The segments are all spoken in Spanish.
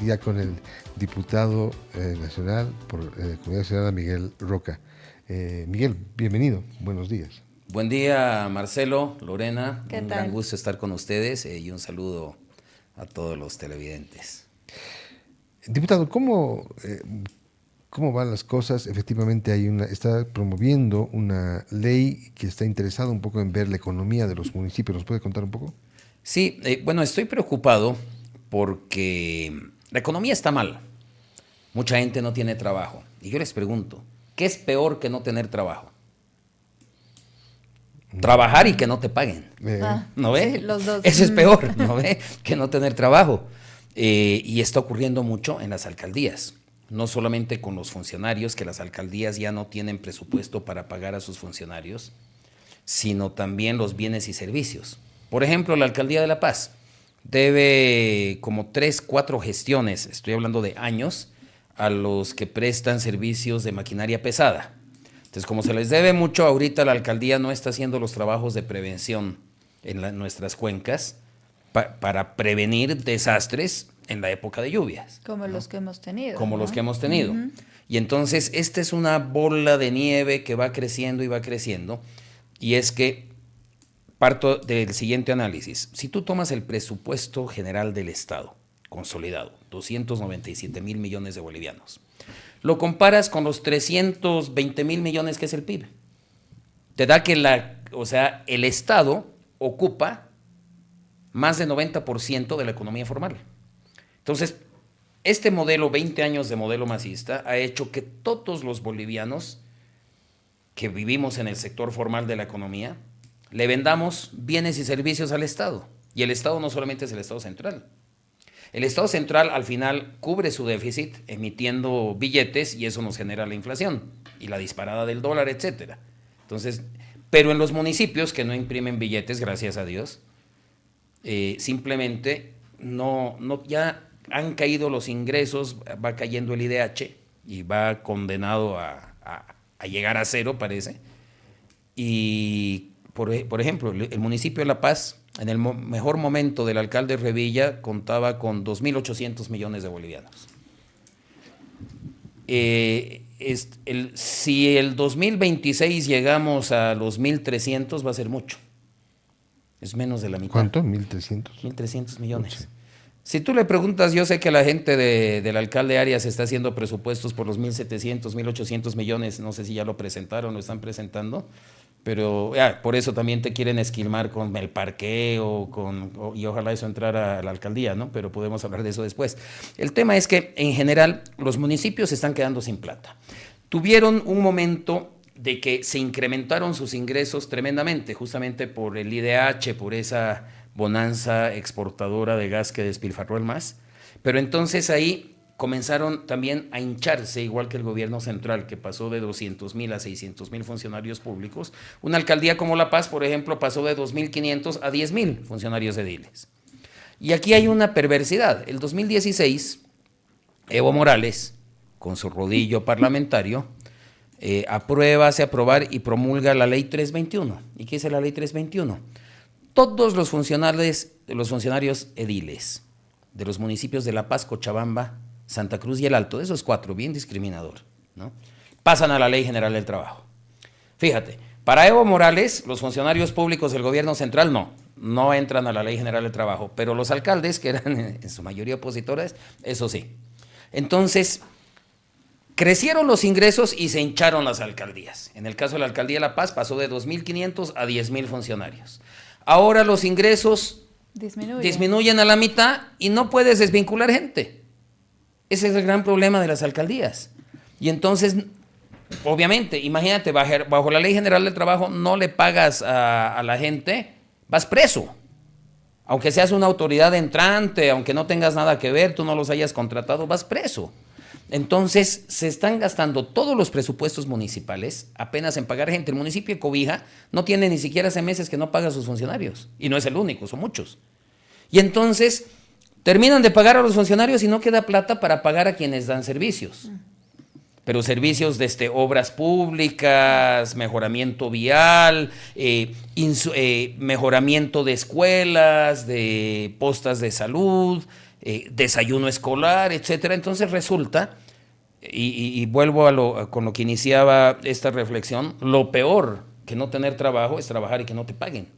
aquí ya con el diputado nacional por Comunidad Ciudadana, Miguel Roca. Miguel, bienvenido, buenos días. Buen día, Marcelo, Lorena, ¿Qué un tal? gran gusto estar con ustedes y un saludo a todos los televidentes. Diputado, ¿cómo van las cosas? Efectivamente está promoviendo una ley que está interesada un poco en ver la economía de los municipios. ¿Nos puede contar un poco? Sí, bueno, estoy preocupado porque la economía está mal. Mucha gente no tiene trabajo. Y yo les pregunto, ¿qué es peor que no tener trabajo? Trabajar y que no te paguen. ¿No ve? Sí, los dos. Eso es peor, ¿no ve? Que no tener trabajo. Y está ocurriendo mucho en las alcaldías. No solamente con los funcionarios, que las alcaldías ya no tienen presupuesto para pagar a sus funcionarios, sino también los bienes y servicios. Por ejemplo, la Alcaldía de La Paz debe como 3, 4 gestiones, estoy hablando de años, a los que prestan servicios de maquinaria pesada. Entonces, como se les debe mucho, ahorita la alcaldía no está haciendo los trabajos de prevención en nuestras cuencas para prevenir desastres en la época de lluvias. Como los que hemos tenido. Como ¿no? los que hemos tenido. Y entonces, esta es una bola de nieve que va creciendo y va creciendo. Y es que parto del siguiente análisis. Si tú tomas el presupuesto general del Estado, consolidado, 297,000 millones de bolivianos, lo comparas con los 320,000 millones que es el PIB, te da que el Estado ocupa más del 90% de la economía formal. Entonces, este modelo, 20 años de modelo masista, ha hecho que todos los bolivianos que vivimos en el sector formal de la economía, le vendamos bienes y servicios al Estado. Y el Estado no solamente es el Estado central. El Estado central al final cubre su déficit emitiendo billetes y eso nos genera la inflación y la disparada del dólar, etcétera. Entonces, pero en los municipios que no imprimen billetes, gracias a Dios, simplemente ya han caído los ingresos, va cayendo el IDH y va condenado a llegar a cero, parece. Y por ejemplo, el municipio de La Paz, en el mejor momento del alcalde Revilla, contaba con 2.800 millones de bolivianos. Si el 2026 llegamos a los 1.300, va a ser mucho. Es menos de la mitad. ¿Cuánto? 1.300. 1.300 millones. Mucho. Si tú le preguntas, yo sé que la gente del alcalde Arias está haciendo presupuestos por los 1.700, 1.800 millones, no sé si ya lo presentaron, lo están presentando, pero por eso también te quieren esquilmar con el parqueo y ojalá eso entrara a la alcaldía, ¿no? Pero podemos hablar de eso después. El tema es que en general los municipios se están quedando sin plata. Tuvieron un momento de que se incrementaron sus ingresos tremendamente, justamente por el IDH, por esa bonanza exportadora de gas que despilfarró el MAS, pero entonces ahí comenzaron también a hincharse, igual que el gobierno central, que pasó de 200,000 a 600,000 funcionarios públicos. Una alcaldía como La Paz, por ejemplo, pasó de 2.500 a 10,000 funcionarios ediles. Y aquí hay una perversidad. El 2016, Evo Morales, con su rodillo parlamentario, hace aprobar y promulga la ley 321. ¿Y qué es la ley 321? Todos los funcionarios ediles de los municipios de La Paz, Cochabamba, Santa Cruz y El Alto, de esos 4, bien discriminador, ¿no?, pasan a la Ley General del Trabajo. Fíjate, para Evo Morales, los funcionarios públicos del gobierno central no entran a la Ley General del Trabajo, pero los alcaldes, que eran en su mayoría opositores, eso sí. Entonces, crecieron los ingresos y se hincharon las alcaldías. En el caso de la alcaldía de La Paz, pasó de 2.500 a 10,000 funcionarios. Ahora los ingresos disminuyen a la mitad y no puedes desvincular gente. Ese es el gran problema de las alcaldías. Y entonces, obviamente, imagínate, bajo la Ley General del Trabajo no le pagas a la gente, vas preso. Aunque seas una autoridad entrante, aunque no tengas nada que ver, tú no los hayas contratado, vas preso. Entonces, se están gastando todos los presupuestos municipales apenas en pagar gente. El municipio de Cobija no tiene ni siquiera hace meses que no paga a sus funcionarios. Y no es el único, son muchos. Y entonces, terminan de pagar a los funcionarios y no queda plata para pagar a quienes dan servicios. Pero servicios desde obras públicas, mejoramiento vial, mejoramiento de escuelas, de postas de salud, desayuno escolar, etcétera. Entonces resulta, y vuelvo con lo que iniciaba esta reflexión, lo peor que no tener trabajo es trabajar y que no te paguen.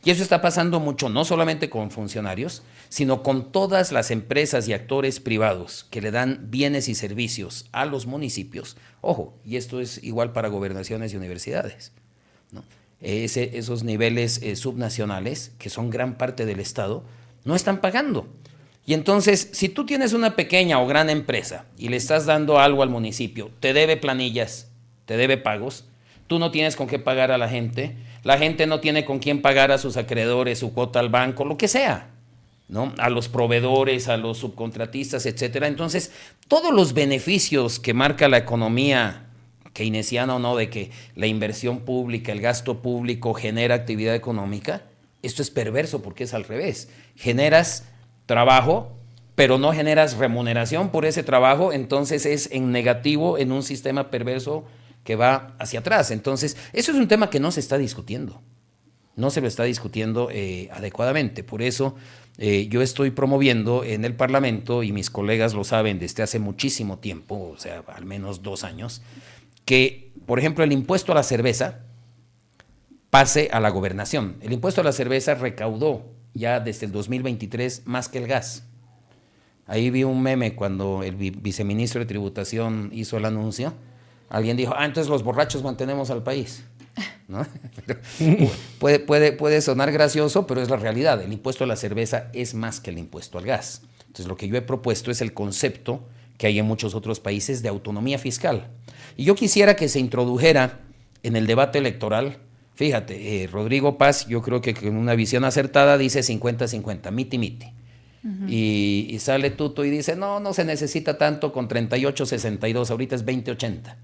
Y eso está pasando mucho, no solamente con funcionarios, sino con todas las empresas y actores privados que le dan bienes y servicios a los municipios. Ojo, y esto es igual para gobernaciones y universidades, ¿no? Esos niveles subnacionales, que son gran parte del Estado, no están pagando. Y entonces, si tú tienes una pequeña o gran empresa y le estás dando algo al municipio, te debe planillas, te debe pagos, tú no tienes con qué pagar a la gente no tiene con quién pagar a sus acreedores, su cuota al banco, lo que sea, ¿no? A los proveedores, a los subcontratistas, etcétera. Entonces, todos los beneficios que marca la economía keynesiana o no, de que la inversión pública, el gasto público genera actividad económica, esto es perverso porque es al revés. Generas trabajo, pero no generas remuneración por ese trabajo, entonces es en negativo en un sistema perverso que va hacia atrás. Entonces, eso es un tema que no se está discutiendo. No se lo está discutiendo adecuadamente. Por eso yo estoy promoviendo en el Parlamento, y mis colegas lo saben desde hace muchísimo tiempo, o sea, al menos 2 años, que, por ejemplo, el impuesto a la cerveza pase a la gobernación. El impuesto a la cerveza recaudó ya desde el 2023 más que el gas. Ahí vi un meme cuando el viceministro de Tributación hizo el anuncio. Alguien dijo, entonces los borrachos mantenemos al país, ¿no? puede sonar gracioso, pero es la realidad. El impuesto a la cerveza es más que el impuesto al gas. Entonces lo que yo he propuesto es el concepto que hay en muchos otros países de autonomía fiscal. Y yo quisiera que se introdujera en el debate electoral. Fíjate, Rodrigo Paz, yo creo que con una visión acertada dice 50-50, miti-miti. Y sale Tuto y dice, no se necesita tanto con 38-62, ahorita es 20-80.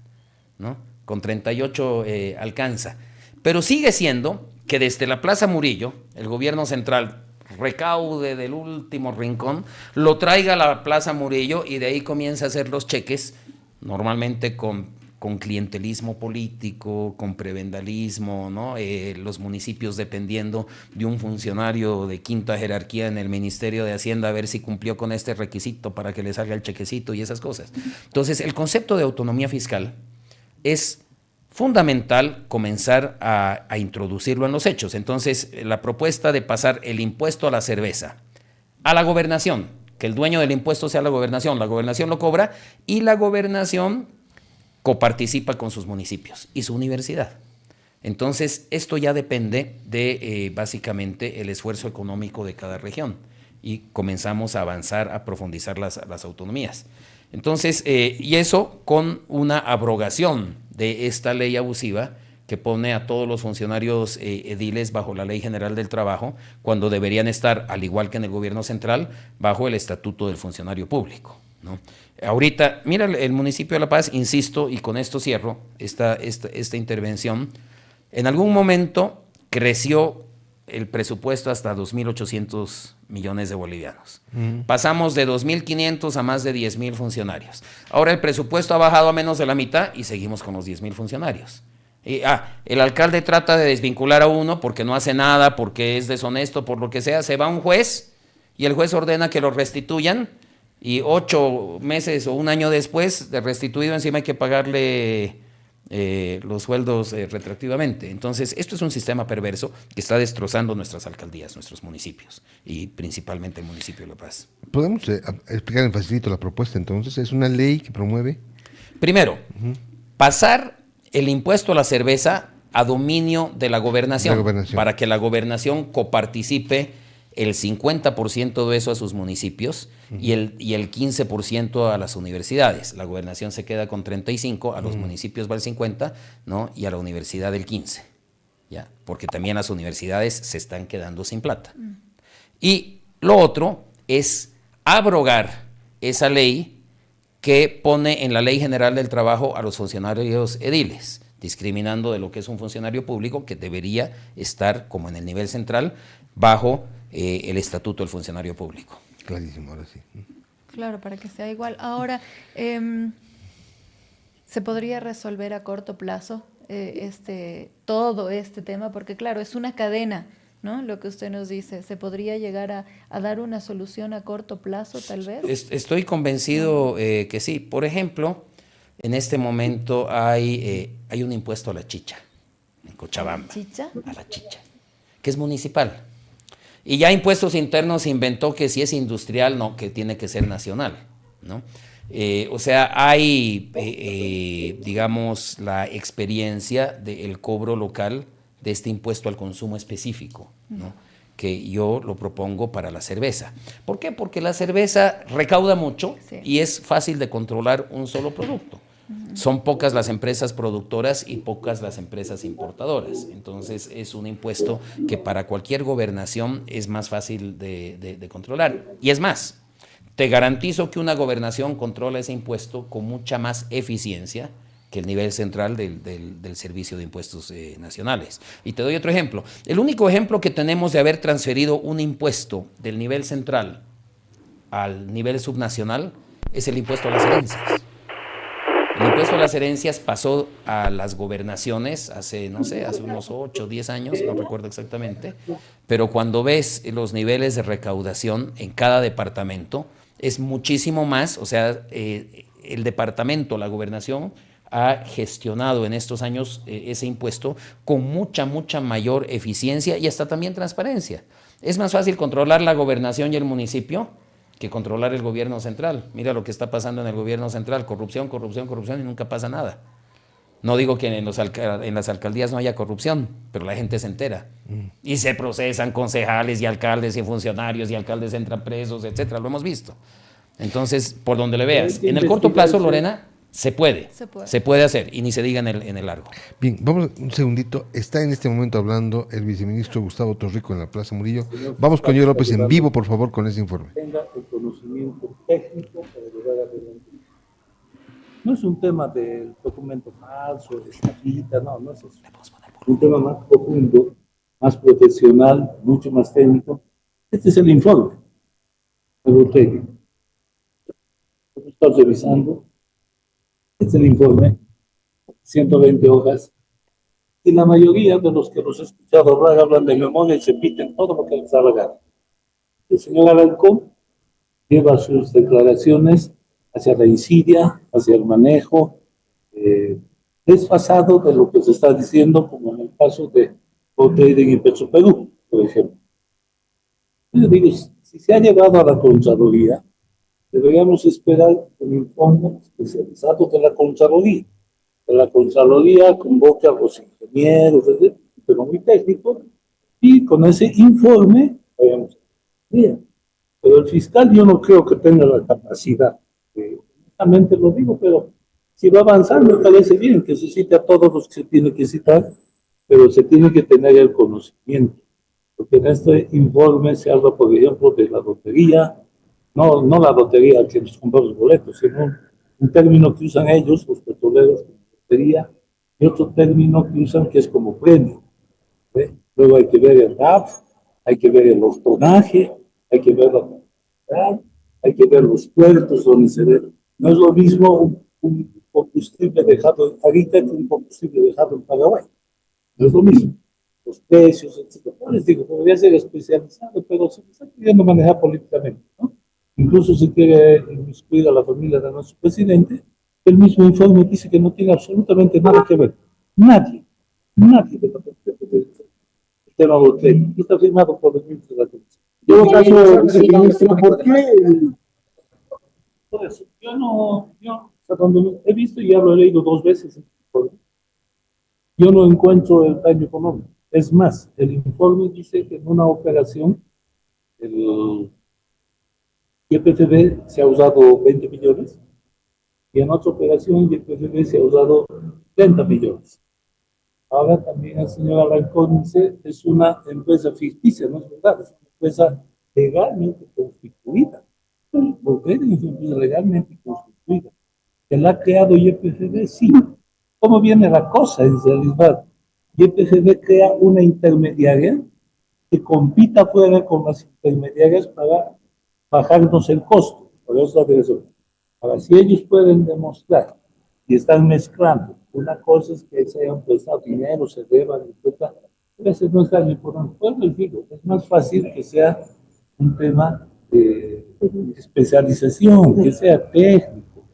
¿No? Con 38 alcanza. Pero sigue siendo que desde la Plaza Murillo, el gobierno central recaude del último rincón, lo traiga a la Plaza Murillo y de ahí comienza a hacer los cheques, normalmente con clientelismo político, con prebendalismo, ¿no? Los municipios dependiendo de un funcionario de quinta jerarquía en el Ministerio de Hacienda a ver si cumplió con este requisito para que le salga el chequecito y esas cosas. Entonces, el concepto de autonomía fiscal es fundamental comenzar a introducirlo en los hechos. Entonces, la propuesta de pasar el impuesto a la cerveza a la gobernación, que el dueño del impuesto sea la gobernación lo cobra y la gobernación coparticipa con sus municipios y su universidad. Entonces, esto ya depende de básicamente el esfuerzo económico de cada región y comenzamos a avanzar, a profundizar las autonomías. Entonces, y eso con una abrogación de esta ley abusiva que pone a todos los funcionarios ediles bajo la Ley General del Trabajo, cuando deberían estar, al igual que en el gobierno central, bajo el Estatuto del Funcionario Público, ¿no? Ahorita, mira, el municipio de La Paz, insisto, y con esto cierro esta intervención, en algún momento creció el presupuesto hasta 2.800 millones de bolivianos. Pasamos de 2.500 a más de 10.000 funcionarios. Ahora el presupuesto ha bajado a menos de la mitad y seguimos con los 10.000 funcionarios. El alcalde trata de desvincular a uno porque no hace nada, porque es deshonesto, por lo que sea. Se va un juez y el juez ordena que lo restituyan y 8 meses o un año después de restituido encima hay que pagarle los sueldos retroactivamente. Entonces, esto es un sistema perverso que está destrozando nuestras alcaldías, nuestros municipios y principalmente el municipio de La Paz. ¿Podemos explicar en facilito la propuesta entonces? ¿Es una ley que promueve? Primero, pasar el impuesto a la cerveza a dominio de la gobernación, para que la gobernación coparticipe el 50% de eso a sus municipios y el 15% a las universidades. La gobernación se queda con 35%, a los municipios va el 50%, ¿no? Y a la universidad el 15%, ¿ya? Porque también las universidades se están quedando sin plata. Y lo otro es abrogar esa ley que pone en la Ley General del Trabajo a los funcionarios ediles, discriminando de lo que es un funcionario público que debería estar, como en el nivel central, bajo el Estatuto del Funcionario Público. Clarísimo, ahora sí. Claro, para que sea igual. Ahora, ¿se podría resolver a corto plazo todo este tema? Porque claro, es una cadena ¿no? Lo que usted nos dice, ¿se podría llegar a dar una solución a corto plazo, tal vez? Estoy convencido que sí. Por ejemplo, en este momento hay un impuesto a la chicha en Cochabamba, ¿Chicha? a la chicha, que es municipal. Y ya impuestos internos se inventó que si es industrial, no, que tiene que ser nacional, ¿no? O sea, hay, digamos, la experiencia del cobro local de este impuesto al consumo específico, ¿no? Que yo lo propongo para la cerveza. ¿Por qué? Porque la cerveza recauda mucho Sí. y es fácil de controlar un solo producto. Son pocas las empresas productoras y pocas las empresas importadoras. Entonces es un impuesto que para cualquier gobernación es más fácil de controlar. Y es más, te garantizo que una gobernación controla ese impuesto con mucha más eficiencia que el nivel central del Servicio de Impuestos Nacionales. Y te doy otro ejemplo. El único ejemplo que tenemos de haber transferido un impuesto del nivel central al nivel subnacional es el impuesto a las herencias. El impuesto a las herencias pasó a las gobernaciones hace, no sé, hace unos 8 o 10 años, no recuerdo exactamente, pero cuando ves los niveles de recaudación en cada departamento, es muchísimo más, o sea, el departamento, la gobernación, ha gestionado en estos años ese impuesto con mucha mayor eficiencia y hasta también transparencia. Es más fácil controlar la gobernación y el municipio que controlar el gobierno central. Mira lo que está pasando en el gobierno central, corrupción y nunca pasa nada. No digo que en las alcaldías no haya corrupción, pero la gente se entera. Y se procesan concejales y alcaldes y funcionarios y alcaldes entran presos, etcétera, lo hemos visto. Entonces, por donde le veas, en el corto plazo, Lorena, se puede hacer, y ni se diga en el largo. Bien, vamos un segundito. Está en este momento hablando el viceministro Gustavo Torrico en la Plaza Murillo. Vamos con Yo López en vivo, por favor, con ese informe. Tenga el conocimiento técnico para llevar adelante. No es un tema de documento falso, de estafita, no es eso. Un tema más profundo, más profesional, mucho más técnico. Este es el informe algo técnico. Lo estás revisando. Este es el informe, 120 hojas. Y la mayoría de los que los he escuchado hablan de memoria y se repiten todo lo que les da la gana. El señor Alarcón lleva sus declaraciones hacia la insidia, hacia el manejo desfasado de lo que se está diciendo, como en el caso de Trading y Petroperú, por ejemplo. Yo digo, si se ha llevado a la Contraloría, deberíamos esperar un informe especializado de la Contraloría. De la Contraloría convoque a los ingenieros, pero muy técnicos, y con ese informe, vayamos bien. Pero el fiscal yo no creo que tenga la capacidad, honestamente lo digo, pero si va a avanzar me parece bien que se cite a todos los que se tiene que citar, pero se tiene que tener el conocimiento, porque en este informe se habla, por ejemplo, de la lotería, no la lotería que nos compramos los boletos, sino un término que usan ellos, los petroleros, como lotería, y otro término que usan que es como premio. Luego hay que ver el RAF, hay que ver el tonaje, hay que ver la comunidad, hay que ver los puertos donde se ve. No es lo mismo un combustible dejado en Arica que un combustible dejado en Paraguay. No es lo mismo. Los precios, etc. No les digo, podría ser especializado, pero se está queriendo manejar políticamente, ¿no? Incluso se quiere inmiscuir a la familia de nuestro presidente. El mismo informe dice que no tiene absolutamente nada que ver. Nadie de la política del tema hotel. Está firmado por el ministro de la Comisión. Yo, caso, ministro, ¿por qué? Por eso, hasta donde he visto y ya lo he leído 2 veces, yo no encuentro el daño económico. Es más, el informe dice que en una operación el YPFB se ha usado 20 millones y en otra operación YPFB se ha usado 30 millones. Ahora también el señor Alarcón dice es una empresa ficticia, no es verdad, es una empresa legalmente constituida. Porque es una empresa legalmente constituida. ¿Que la ha creado YPFB? Sí. ¿Cómo viene la cosa en realidad? YPFB crea una intermediaria que compita fuera con las intermediarias para bajarnos el costo. Por eso la razón. Ahora, si ellos pueden demostrar y están mezclando, una cosa es que se hayan prestado dinero, se deban, etc. A veces no es tan importante. Pues les digo, es más fácil que sea un tema de especialización, que sea técnico.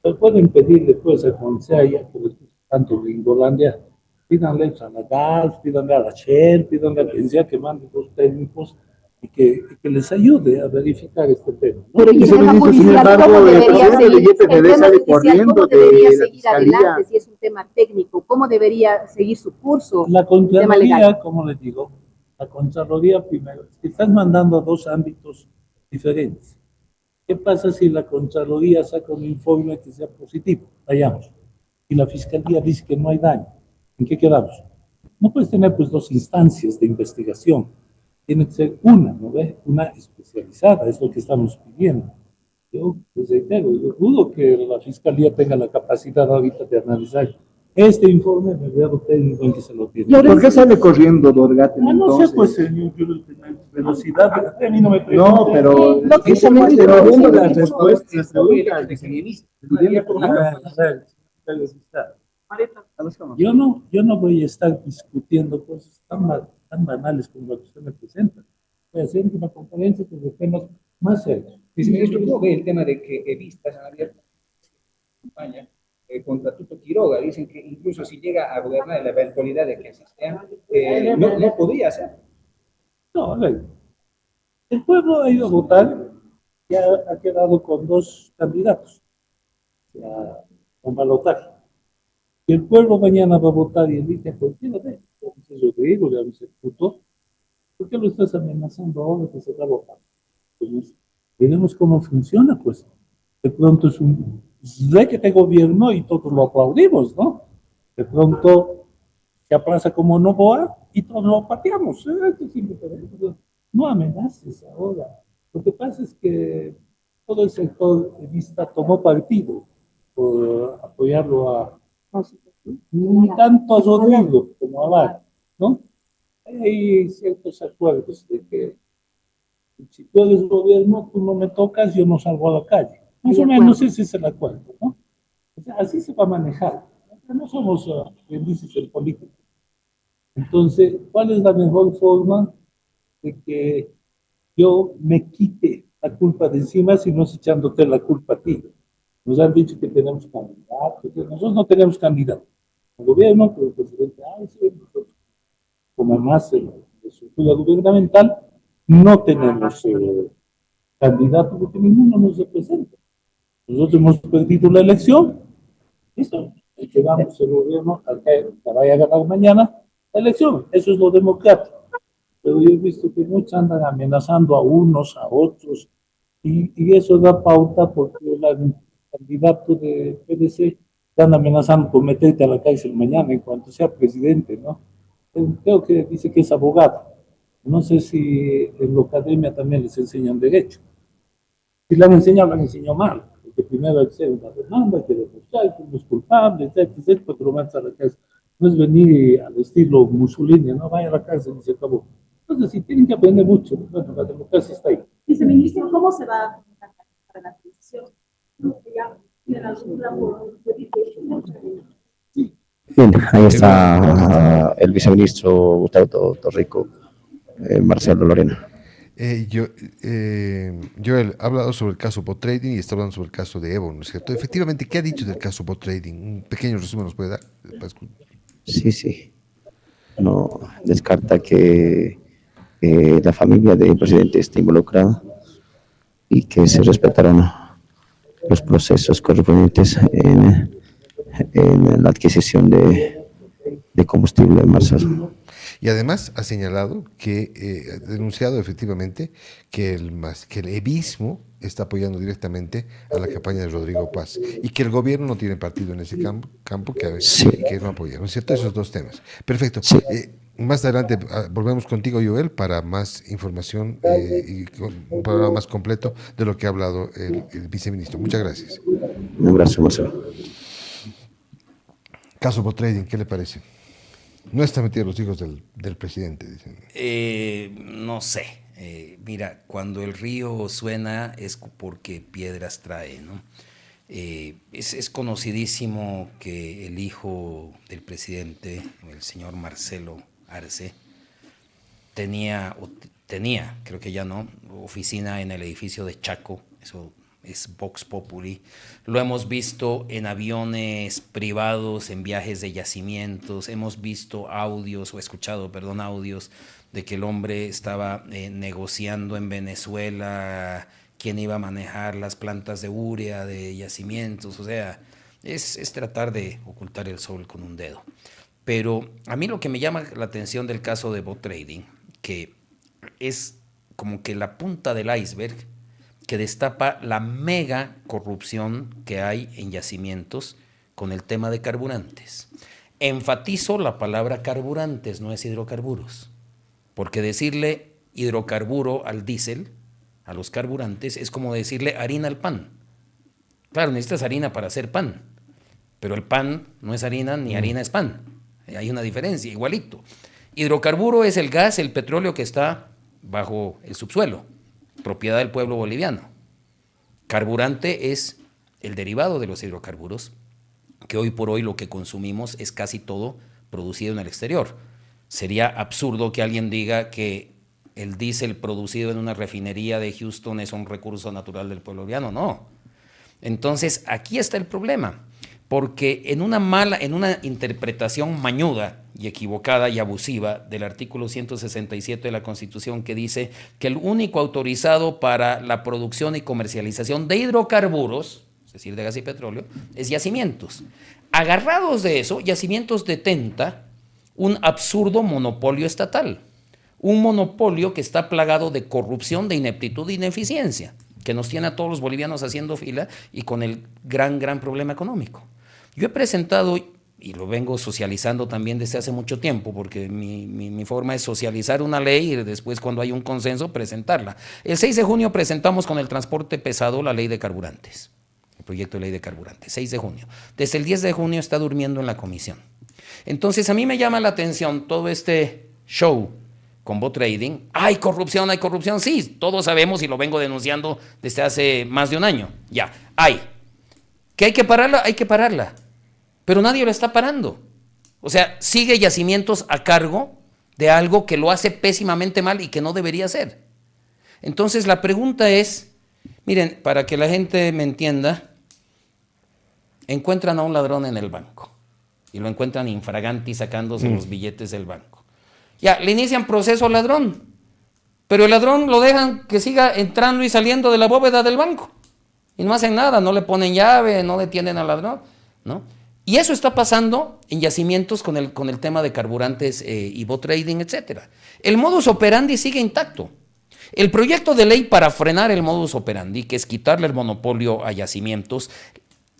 Pero pueden pedirle pues a quien sea ya que les gusta tanto Gringolandia, pídanle a la GAS, pídanle a la Shell, pídanle a quien sea que mande dos técnicos y que les ayude a verificar este tema, ¿no? Pero y el tema judicial, ¿cómo debería seguir? El tema judicial, ¿cómo debería seguir adelante si es un tema técnico? ¿Cómo debería seguir su curso? La Contraloría, como les digo, la Contraloría primero, es que estás mandando a dos ámbitos diferentes. ¿Qué pasa si la Contraloría saca un informe que sea positivo? Vayamos. Y la Fiscalía dice que no hay daño. ¿En qué quedamos? No puedes tener pues dos instancias de investigación. Tiene que ser una, ¿no ve? Una especializada, es lo que estamos pidiendo. Yo, pues reitero, yo dudo que la Fiscalía tenga la capacidad ahorita de analizar este informe de grado técnico en que se lo tiene. ¿Por qué sale corriendo Dorgat No sé, entonces? pues, yo velocidad, a mí no me pregunta. No, pero pero viendo las respuestas, las preguntas, Yo no voy a estar discutiendo cosas tan banales como lo que usted me presenta. Voy a hacer una conferencia sobre temas más serios. Viceministro, ¿cómo ve el tema de que Evistas han abierto campaña contra Tuto Quiroga? Dicen que incluso si llega a gobernar en la eventualidad de que así sea, no podría ser. No, a ver, el pueblo ha ido a votar, ya ha quedado con dos candidatos, ya, con balotaje. Y el pueblo mañana va a votar y elige a cualquiera de ellos. Entonces yo te digo, ya me se puto, ¿por qué lo estás amenazando ahora que se va a votar? Pues, veremos cómo funciona, pues. De pronto es un que te gobierno y todos lo aplaudimos, ¿no? De pronto se aplaza como Novoa y todos lo pateamos. Esto es indiferente. No amenaces ahora. Lo que pasa es que todo el sector de vista tomó partido por apoyarlo a tanto a Rodrigo como a Bar, ¿no? Hay ciertos acuerdos de que si tú eres gobierno, tú no me tocas, yo no salgo a la calle. Más o menos ese es el acuerdo, ¿no? O sea, así se va a manejar. No somos aprendices en política. Entonces, ¿cuál es la mejor forma de que yo me quite la culpa de encima si no es echándote la culpa a ti? Nos han dicho que tenemos candidatos, nosotros no tenemos candidatos. El gobierno, pero el presidente, sí, nosotros, como más de estructura gubernamental, no tenemos candidatos porque ninguno nos representa. Nosotros hemos perdido la elección, listo, y quedamos el gobierno al que vaya a ganar mañana la elección, eso es lo democrático. Pero yo he visto que muchos andan amenazando a unos, a otros, y eso da pauta porque el candidato de PDC están amenazando por meterte a la cárcel mañana en cuanto sea presidente, ¿no? Creo que dice que es abogado. No sé si en la academia también les enseñan derecho. Si le han enseñado mal. Porque primero hay que hacer una demanda, hay que demostrar que uno es culpable, etcétera, para que lo mandes a la cárcel. No es venir al estilo Mussolini, no vaya a la cárcel y se acabó. Entonces, sí, tienen que aprender mucho. Bueno, la democracia está ahí. Viceministro, ¿cómo se va a para la transición? Ya tienen algún plan por Bien, ahí está el viceministro Gustavo Torrico, Marcelo Lorena. Joel ha hablado sobre el caso bot trading y está hablando sobre el caso de Evo, ¿no es cierto? Efectivamente, ¿qué ha dicho del caso bot trading? Un pequeño resumen nos puede dar. Sí. No descarta que la familia del presidente esté involucrada y que se respetarán los procesos correspondientes en la adquisición de combustible en Marcelo. Y además ha señalado que, ha denunciado efectivamente que el evismo está apoyando directamente a la campaña de Rodrigo Paz y que el gobierno no tiene partido en ese campo que no apoya, ¿no es cierto? Esos dos temas. Perfecto. Sí. Más adelante volvemos contigo, Joel, para más información y un programa más completo de lo que ha hablado el viceministro. Muchas gracias. Un abrazo, Marcelo. Caso bot trading, ¿qué le parece? No están metidos los hijos del presidente, dicen. No sé. Mira, cuando el río suena es porque piedras trae, ¿no? Es conocidísimo que el hijo del presidente, el señor Marcelo Arce, tenía, creo que ya no, oficina en el edificio de Chaco, eso es Vox Populi. Lo hemos visto en aviones privados, en viajes de yacimientos, hemos visto audios, o escuchado, perdón, audios de que el hombre estaba negociando en Venezuela quién iba a manejar las plantas de urea, de yacimientos, o sea, es tratar de ocultar el sol con un dedo. Pero a mí lo que me llama la atención del caso de bot trading, que es como que la punta del iceberg que destapa la mega corrupción que hay en yacimientos con el tema de carburantes. Enfatizo la palabra carburantes, no es hidrocarburos, porque decirle hidrocarburo al diésel, a los carburantes, es como decirle harina al pan. Claro, necesitas harina para hacer pan, pero el pan no es harina ni harina es pan. Hay una diferencia, igualito. Hidrocarburo es el gas, el petróleo que está bajo el subsuelo, propiedad del pueblo boliviano. Carburante es el derivado de los hidrocarburos, que hoy por hoy lo que consumimos es casi todo producido en el exterior. Sería absurdo que alguien diga que el diésel producido en una refinería de Houston es un recurso natural del pueblo boliviano, no. Entonces, aquí está el problema, porque en una interpretación mañuda y equivocada y abusiva del artículo 167 de la Constitución, que dice que el único autorizado para la producción y comercialización de hidrocarburos, es decir, de gas y petróleo, es yacimientos. Agarrados de eso, Yacimientos detenta un absurdo monopolio estatal, un monopolio que está plagado de corrupción, de ineptitud e ineficiencia, que nos tiene a todos los bolivianos haciendo fila y con el gran problema económico. Yo he presentado, y lo vengo socializando también desde hace mucho tiempo, porque mi forma es socializar una ley y después, cuando hay un consenso, presentarla. El 6 de junio presentamos con el transporte pesado la ley de carburantes, el proyecto de ley de carburantes, 6 de junio. Desde el 10 de junio está durmiendo en la comisión. Entonces, a mí me llama la atención todo este show con bot trading. Hay corrupción, sí, todos sabemos y lo vengo denunciando desde hace más de un año. Ya, hay. ¿Que hay que pararla? Hay que pararla. Pero nadie lo está parando. O sea, sigue Yacimientos a cargo de algo que lo hace pésimamente mal y que no debería hacer. Entonces la pregunta es, miren, para que la gente me entienda, encuentran a un ladrón en el banco y lo encuentran infraganti sacándose los billetes del banco. Ya, le inician proceso al ladrón, pero el ladrón lo dejan que siga entrando y saliendo de la bóveda del banco y no hacen nada, no le ponen llave, no detienen al ladrón, ¿no? Y eso está pasando en Yacimientos con el tema de carburantes y bot trading, etcétera. El modus operandi sigue intacto. El proyecto de ley para frenar el modus operandi, que es quitarle el monopolio a Yacimientos,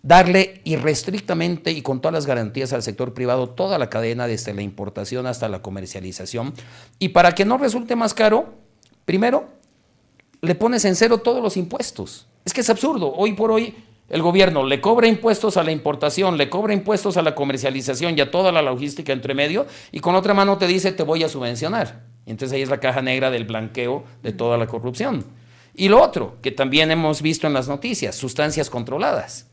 darle irrestrictamente y con todas las garantías al sector privado toda la cadena, desde la importación hasta la comercialización, y para que no resulte más caro, primero, le pones en cero todos los impuestos. Es que es absurdo. Hoy por hoy el gobierno le cobra impuestos a la importación, le cobra impuestos a la comercialización y a toda la logística entre medio, y con otra mano te dice te voy a subvencionar. Y entonces ahí es la caja negra del blanqueo de toda la corrupción. Y lo otro, que también hemos visto en las noticias, sustancias controladas.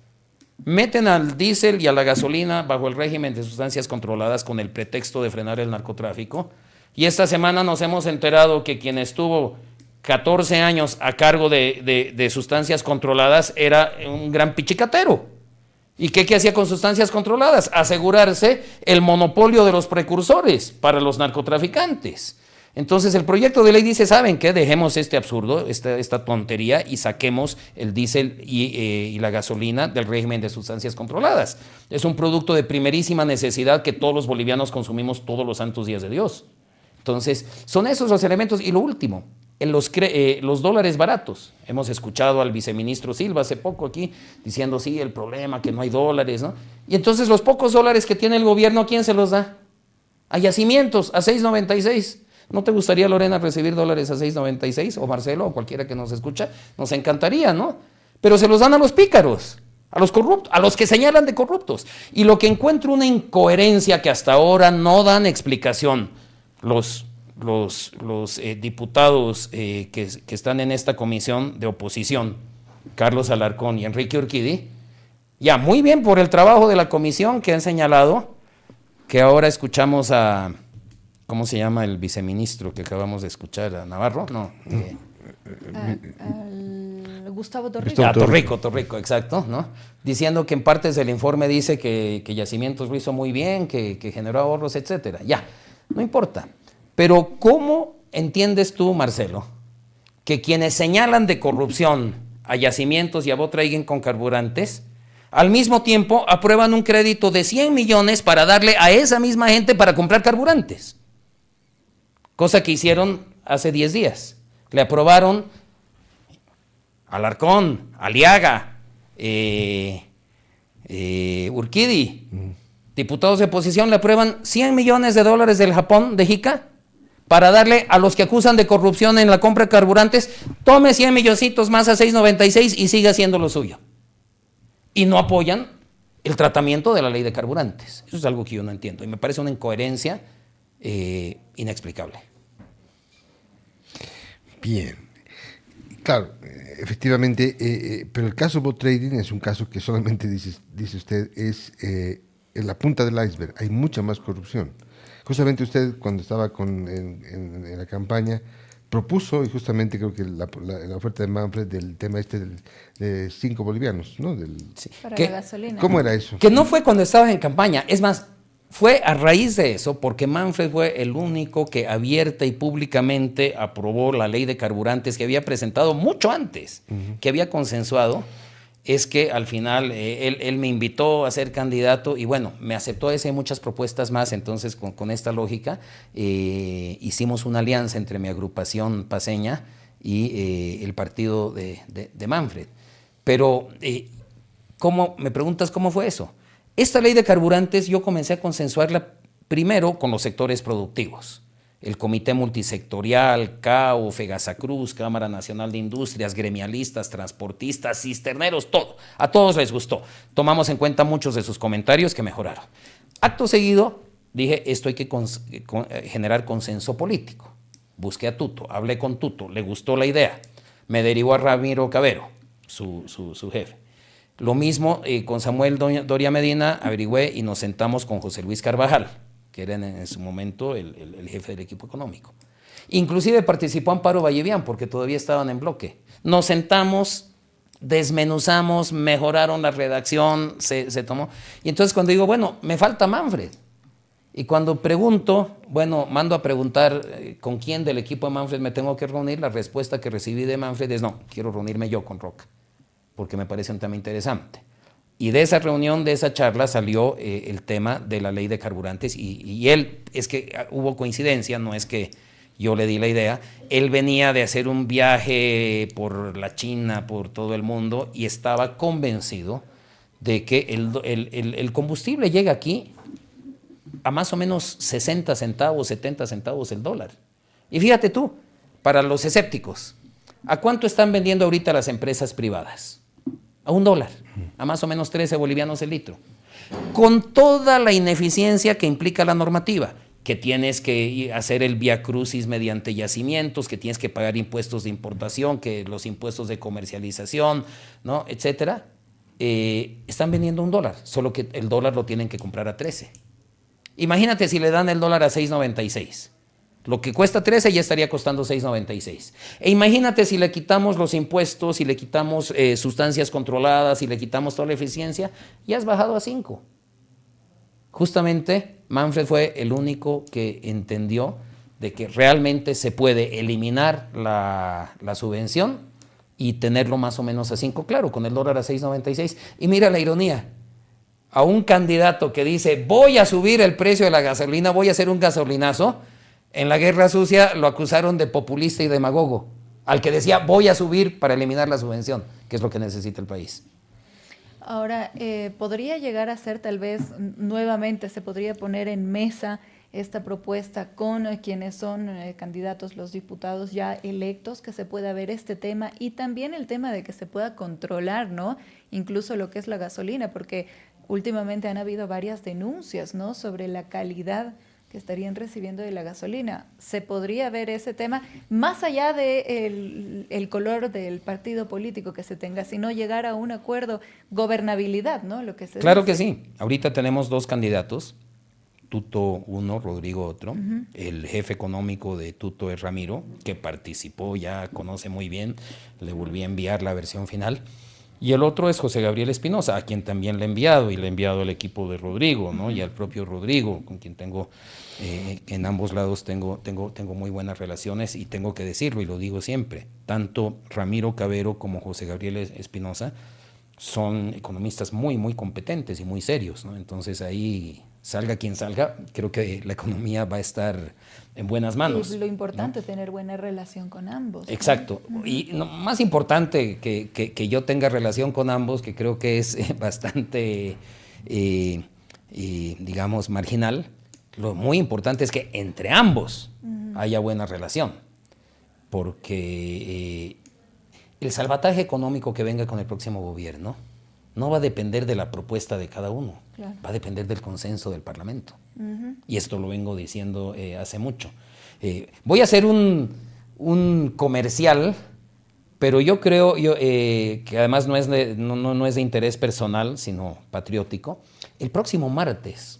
Meten al diésel y a la gasolina bajo el régimen de sustancias controladas con el pretexto de frenar el narcotráfico. Y esta semana nos hemos enterado que quien estuvo 14 años a cargo de sustancias controladas era un gran pichicatero. ¿Y qué hacía con sustancias controladas? Asegurarse el monopolio de los precursores para los narcotraficantes. Entonces el proyecto de ley dice, ¿saben qué? Dejemos este absurdo, esta tontería, y saquemos el diésel y la gasolina del régimen de sustancias controladas. Es un producto de primerísima necesidad que todos los bolivianos consumimos todos los santos días de Dios. Entonces, son esos los elementos. Y lo último, los dólares baratos. Hemos escuchado al viceministro Silva hace poco aquí diciendo, sí, el problema, que no hay dólares, ¿no? Y entonces los pocos dólares que tiene el gobierno, ¿a quién se los da? A Yacimientos, a 6.96. ¿No te gustaría, Lorena, recibir dólares a 6.96? O Marcelo, o cualquiera que nos escucha, nos encantaría, ¿no? Pero se los dan a los pícaros, a los corruptos, a los que señalan de corruptos. Y lo que encuentro una incoherencia que hasta ahora no dan explicación los diputados que están en esta comisión de oposición, Carlos Alarcón y Enrique Urquidi, ya muy bien por el trabajo de la comisión que han señalado, que ahora escuchamos a ¿Cómo se llama el viceministro que acabamos de escuchar? ¿A Navarro? No. Al Gustavo Torrico. Torrico, exacto, ¿no? Diciendo que en partes del informe dice que Yacimientos lo hizo muy bien, que generó ahorros, etcétera. Ya, no importa. Pero ¿cómo entiendes tú, Marcelo, que quienes señalan de corrupción a Yacimientos y a Volkswagen con carburantes, al mismo tiempo aprueban un crédito de 100 millones para darle a esa misma gente para comprar carburantes? Cosa que hicieron hace 10 días. Le aprobaron Alarcón, Aliaga, Urquidi, diputados de oposición, le aprueban 100 millones de dólares del Japón, de JICA, para darle a los que acusan de corrupción en la compra de carburantes, tome 100 milloncitos más a 6.96 y siga haciendo lo suyo. Y no apoyan el tratamiento de la ley de carburantes. Eso es algo que yo no entiendo y me parece una incoherencia inexplicable. Bien. Claro, efectivamente, pero el caso Bot Trading es un caso que solamente, dice usted, es en la punta del iceberg. Hay mucha más corrupción. Justamente usted, cuando estaba en la campaña, propuso, y justamente creo que la oferta de Manfred del tema de 5 bolivianos, ¿no? Sí. Para la gasolina. ¿Cómo era eso? Que no fue cuando estabas en campaña, es más, fue a raíz de eso, porque Manfred fue el único que abierta y públicamente aprobó la ley de carburantes que había presentado mucho antes, que había consensuado. Es que al final él me invitó a ser candidato y bueno, me aceptó ese y muchas propuestas más. Entonces con esta lógica hicimos una alianza entre mi agrupación paceña y el partido de Manfred. Pero me preguntas cómo fue eso. Esta ley de carburantes yo comencé a consensuarla primero con los sectores productivos. El Comité Multisectorial, CAO, Fegasacruz, Cámara Nacional de Industrias, gremialistas, transportistas, cisterneros, todo. A todos les gustó. Tomamos en cuenta muchos de sus comentarios que mejoraron. Acto seguido, dije, esto hay que generar consenso político. Busqué a Tuto, hablé con Tuto, le gustó la idea. Me derivó a Ramiro Cavero, su jefe. Lo mismo con Samuel Doria Medina, averigüé y nos sentamos con José Luis Carvajal, que era en su momento el jefe del equipo económico. Inclusive participó Amparo Vallevián, porque todavía estaban en bloque. Nos sentamos, desmenuzamos, mejoraron la redacción, se tomó. Y entonces cuando digo, bueno, me falta Manfred. Y cuando pregunto, bueno, mando a preguntar con quién del equipo de Manfred me tengo que reunir, la respuesta que recibí de Manfred es, no, quiero reunirme yo con Roca, porque me parece un tema interesante. Y de esa reunión, de esa charla, salió el tema de la ley de carburantes y él, es que hubo coincidencia, no es que yo le di la idea, él venía de hacer un viaje por la China, por todo el mundo, y estaba convencido de que el combustible llega aquí a más o menos 60 centavos, 70 centavos el dólar. Y fíjate tú, para los escépticos, ¿a cuánto están vendiendo ahorita las empresas privadas? A $1, a más o menos 13 bolivianos el litro. Con toda la ineficiencia que implica la normativa, que tienes que hacer el vía crucis mediante yacimientos, que tienes que pagar impuestos de importación, que los impuestos de comercialización, ¿no?, etcétera, están vendiendo $1, solo que el dólar lo tienen que comprar a 13. Imagínate si le dan el dólar a 6.96. Lo que cuesta 13 ya estaría costando 6.96. E imagínate si le quitamos los impuestos, si le quitamos sustancias controladas, si le quitamos toda la eficiencia, ya has bajado a 5. Justamente Manfred fue el único que entendió de que realmente se puede eliminar la subvención y tenerlo más o menos a 5, claro, con el dólar a 6.96. Y mira la ironía, a un candidato que dice, voy a subir el precio de la gasolina, voy a hacer un gasolinazo, en la guerra sucia lo acusaron de populista y demagogo, al que decía voy a subir para eliminar la subvención, que es lo que necesita el país. Ahora, podría llegar a ser tal vez nuevamente, se podría poner en mesa esta propuesta con quienes son candidatos, los diputados ya electos, que se pueda ver este tema y también el tema de que se pueda controlar, ¿no?, incluso lo que es la gasolina, porque últimamente han habido varias denuncias, ¿no?, sobre la calidad que estarían recibiendo de la gasolina. ¿Se podría ver ese tema más allá de el color del partido político que se tenga, sino llegar a un acuerdo, gobernabilidad, ¿no?, lo que se Claro dice? que sí. Ahorita tenemos 2 candidatos Tuto uno, Rodrigo otro. El jefe económico de Tuto es Ramiro, que participó, ya conoce muy bien, le volví a enviar la versión final. Y el otro es José Gabriel Espinosa, a quien también le he enviado, y le he enviado al equipo de Rodrigo, ¿no? Y al propio Rodrigo, con quien tengo, en ambos lados tengo muy buenas relaciones, y tengo que decirlo, y lo digo siempre, tanto Ramiro Cavero como José Gabriel Espinosa son economistas muy, muy competentes y muy serios, ¿no? Entonces ahí, salga quien salga, creo que la economía va a estar en buenas manos. Y lo importante es tener buena relación con ambos, ¿no? Exacto. Y más importante que yo tenga relación con ambos, que creo que es bastante, digamos, marginal, lo muy importante es que entre ambos haya buena relación, porque el salvataje económico que venga con el próximo gobierno no va a depender de la propuesta de cada uno, claro, va a depender del consenso del Parlamento. Y esto lo vengo diciendo hace mucho. Voy a hacer un comercial, pero yo creo que además no es de interés personal, sino patriótico. El próximo martes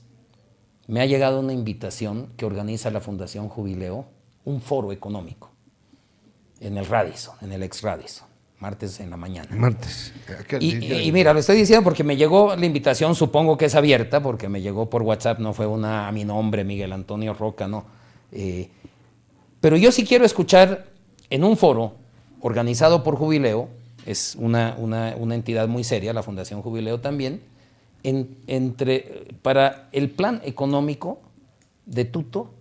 me ha llegado una invitación que organiza la Fundación Jubileo, un foro económico, en el Radisson, en el ex Radisson, martes en la mañana. Martes. Y mira, lo estoy diciendo porque me llegó la invitación, supongo que es abierta, porque me llegó por WhatsApp, no fue una a mi nombre, Miguel Antonio Roca, no. Pero yo sí quiero escuchar en un foro organizado por Jubileo, es una entidad muy seria, la Fundación Jubileo también, para el plan económico de Tuto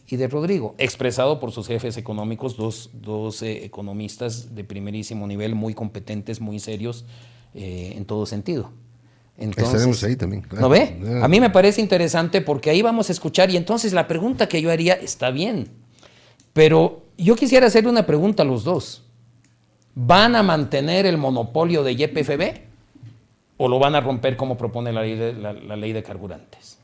y de Rodrigo, expresado por sus jefes económicos, dos economistas de primerísimo nivel, muy competentes, muy serios en todo sentido. Entonces, estaremos ahí también. Claro. ¿No ve? A mí me parece interesante porque ahí vamos a escuchar, y entonces la pregunta que yo haría está bien, pero yo quisiera hacerle una pregunta a los dos. ¿Van a mantener el monopolio de YPFB o lo van a romper como propone la ley de carburantes?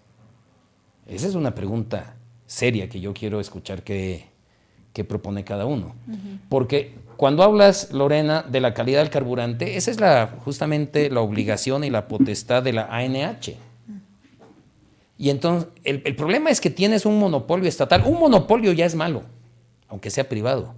Esa es una pregunta seria que yo quiero escuchar que propone cada uno. Porque cuando hablas, Lorena, de la calidad del carburante, esa es justamente la obligación y la potestad de la ANH. Y entonces, el problema es que tienes un monopolio estatal. Un monopolio ya es malo, aunque sea privado.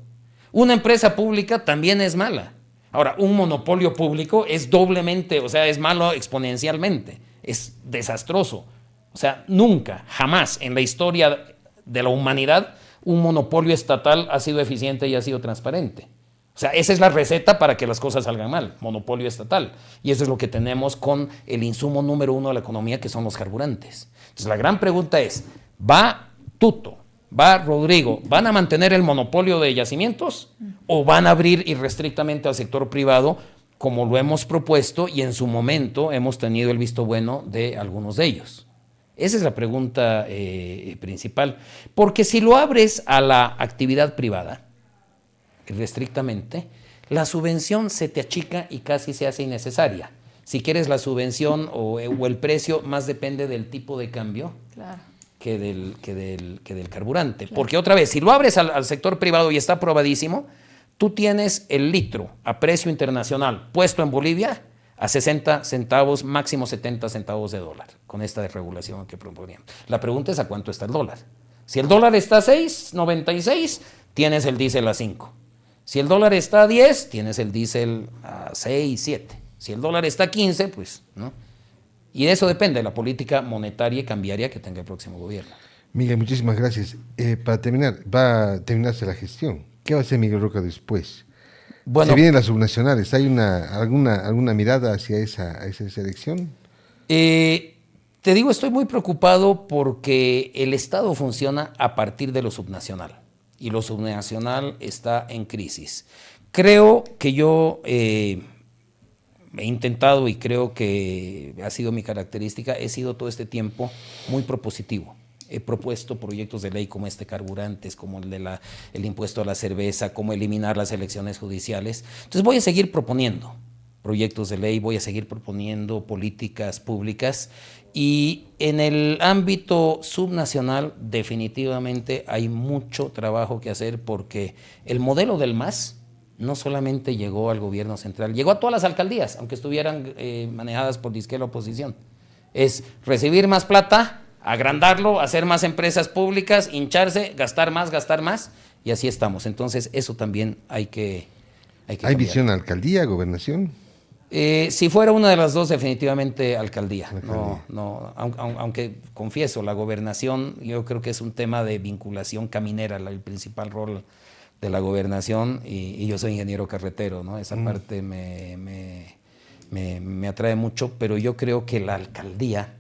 Una empresa pública también es mala. Ahora, un monopolio público es doblemente, o sea, es malo exponencialmente, es desastroso. O sea, nunca, jamás en la historia de la humanidad un monopolio estatal ha sido eficiente y ha sido transparente. O sea, esa es la receta para que las cosas salgan mal, monopolio estatal. Y eso es lo que tenemos con el insumo número uno de la economía, que son los carburantes. Entonces, la gran pregunta es, ¿va Tuto, va Rodrigo, van a mantener el monopolio de yacimientos o van a abrir irrestrictamente al sector privado, como lo hemos propuesto y en su momento hemos tenido el visto bueno de algunos de ellos? Esa es la pregunta principal, porque si lo abres a la actividad privada, restrictamente, la subvención se te achica y casi se hace innecesaria. Si quieres la subvención o el precio, más depende del tipo de cambio, claro, que del carburante. Claro. Porque otra vez, si lo abres al sector privado y está aprobadísimo, tú tienes el litro a precio internacional puesto en Bolivia a 60 centavos, máximo 70 centavos de dólar, con esta desregulación que proponíamos. La pregunta es a cuánto está el dólar. Si el dólar está a 6.96, tienes el diésel a 5. Si el dólar está a 10, tienes el diésel a 6, 7. Si el dólar está a 15, pues, ¿no? Y de eso depende la política monetaria y cambiaria que tenga el próximo gobierno. Miguel, muchísimas gracias. Para terminar, va a terminarse la gestión. ¿Qué va a hacer Miguel Roca después? Bueno, se vienen las subnacionales. ¿Hay alguna mirada hacia esa elección? Te digo, estoy muy preocupado porque el Estado funciona a partir de lo subnacional y lo subnacional está en crisis. Creo que yo he intentado, y creo que ha sido mi característica, he sido todo este tiempo muy propositivo. He propuesto proyectos de ley como carburantes, como el impuesto a la cerveza, como eliminar las elecciones judiciales. Entonces voy a seguir proponiendo proyectos de ley, voy a seguir proponiendo políticas públicas, y en el ámbito subnacional definitivamente hay mucho trabajo que hacer, porque el modelo del MAS no solamente llegó al gobierno central, llegó a todas las alcaldías, aunque estuvieran manejadas por la oposición. Es recibir más plata agrandarlo, hacer más empresas públicas, hincharse, gastar más, y así estamos. Entonces, eso también hay que ¿Hay cambiar. visión alcaldía, gobernación? Si fuera una de las dos, definitivamente alcaldía. Alcaldía. Aunque confieso, la gobernación yo creo que es un tema de vinculación caminera, el principal rol de la gobernación, y yo soy ingeniero carretero, ¿no? Esa parte me atrae mucho, pero yo creo que la alcaldía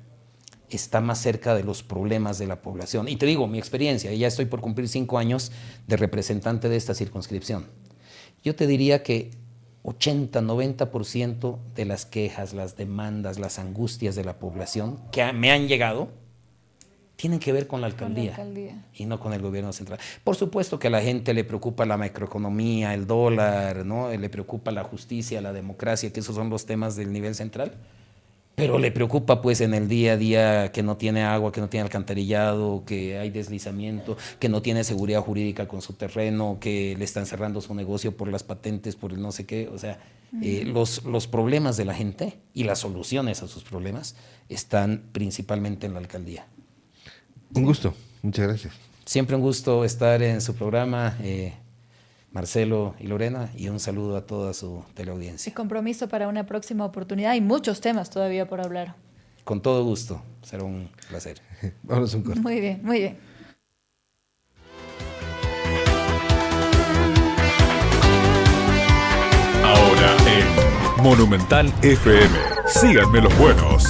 está más cerca de los problemas de la población. Y te digo, mi experiencia, y ya estoy por cumplir 5 años de representante de esta circunscripción. Yo te diría que 80-90% de las quejas, las demandas, las angustias de la población que me han llegado tienen que ver con la alcaldía y no con el gobierno central. Por supuesto que a la gente le preocupa la macroeconomía, el dólar, ¿no? Le preocupa la justicia, la democracia, que esos son los temas del nivel central, pero le preocupa pues en el día a día que no tiene agua, que no tiene alcantarillado, que hay deslizamiento, que no tiene seguridad jurídica con su terreno, que le están cerrando su negocio por las patentes, por el no sé qué. O sea, los problemas de la gente y las soluciones a sus problemas están principalmente en la alcaldía. Un gusto, muchas gracias. Siempre un gusto estar en su programa, Marcelo y Lorena, y un saludo a toda su teleaudiencia. Y compromiso para una próxima oportunidad. Hay muchos temas todavía por hablar. Con todo gusto, será un placer. Vámonos un corte. Muy bien, muy bien. Ahora en Monumental FM. Síganme los buenos.